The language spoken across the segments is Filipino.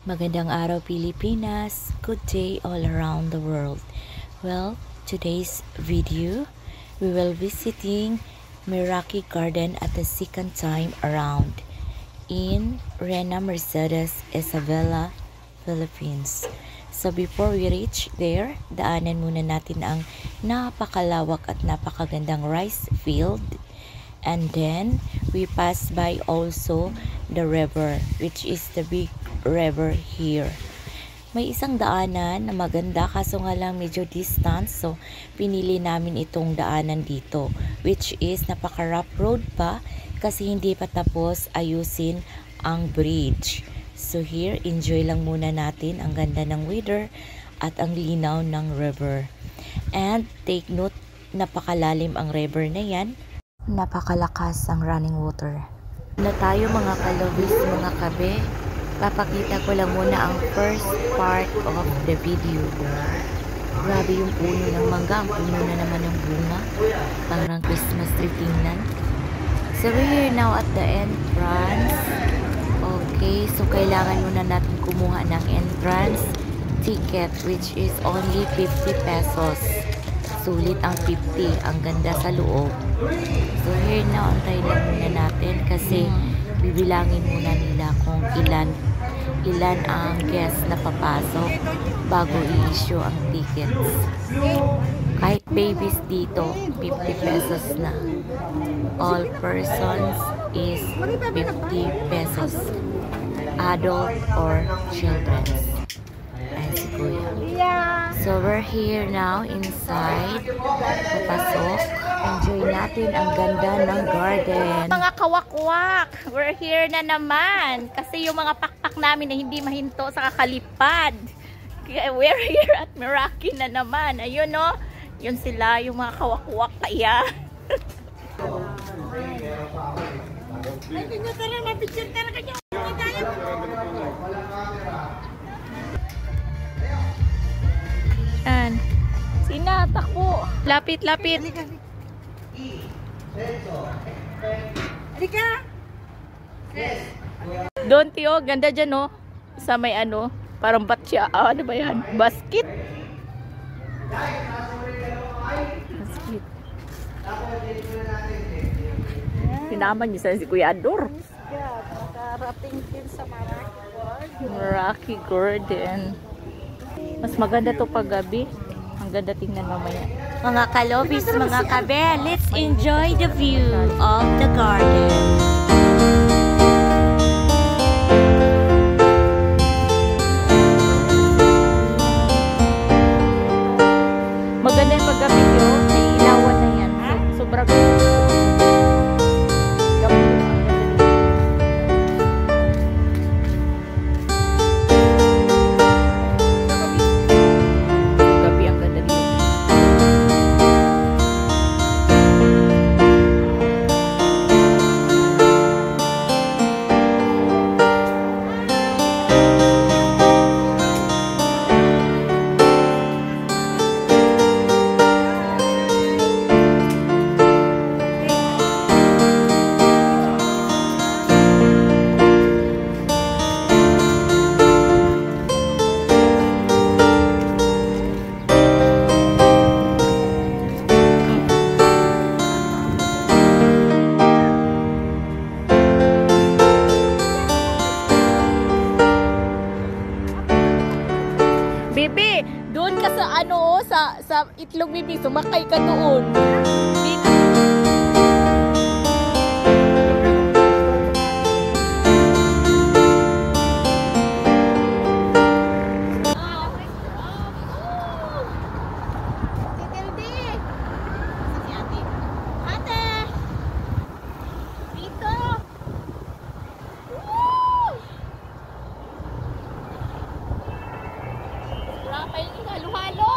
Magandang araw Pilipinas, good day all around the world. Well, today's video, we will visiting Meraki Garden at the second time around in Reina Mercedes, Isabela, Philippines. So before we reach there, daanan muna natin ang napakalawak at napakagandang rice field. And then, we pass by also the river, which is the big river here. May isang daanan na maganda, kaso nga lang medyo distance. So, pinili namin itong daanan dito, which is napaka-rough road pa kasi hindi pa tapos ayusin ang bridge. So, here, enjoy lang muna natin ang ganda ng weather at ang linaw ng river. And, take note, napakalalim ang river na yan. Napakalakas ang running water. Na tayo mga kalobis, mga kabe. Papakita ko lang muna ang first part of the video. Grabe yung puno ng mangga. Ang puno na naman ng bunga. Parang Christmas tree tingnan. So we're here now at the entrance. Okay, so kailangan muna natin kumuha ng entrance ticket, which is only 50 pesos. Sulit ang 50. Ang ganda sa loob. So here now, antay lang muna natin kasi bibilangin muna nila kung ilan ang guests na papasok bago i-issue ang tickets. Kahit babies dito, 50 pesos na. All persons is 50 pesos. Adult or children. Ayan si Kuya. So we're here now inside. Papasok. Enjoy natin ang ganda ng garden. Mga kawakwak, we're here na naman. Kasi yung mga pakpak namin na hindi mahinto sa kakalipad. We're here at Meraki na naman. Ayun no, yun sila, yung mga kawakwak kaya. Ay, pinyo tala na, picture tala kanya. Yan. Sinatakbo. Lapit, lapit. Halika! Doon, Tio. Ganda dyan, no? Sa may ano. Parang batya. Ah, ano ba yan? Basket. Basket. Sinaman niyo sa si Kuya Ador. Nakarating din sa Meraki Garden. Mas maganda to pag gabi. Ang ganda tingnan mamaya. Mga kalobis, mga kabe, let's enjoy the view of the garden. Maganda yung paggabi yun. May ilawan na yan. Sobrang Bibi, doon ka sa ano, sa Itlog Bibi, sumakay ka doon. Dito. Halo-halo.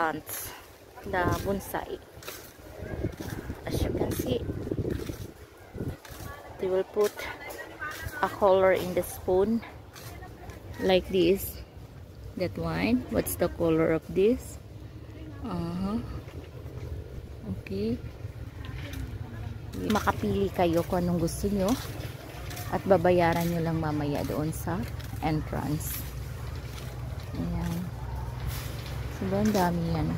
plants, the bonsai. As you can see, they will put a color in the spoon like this. That one, what's the color of this? Okay, makapili kayo kung anong gusto nyo at babayaran nyo lang mamaya doon sa entrance. Ayan, so ang dami yan.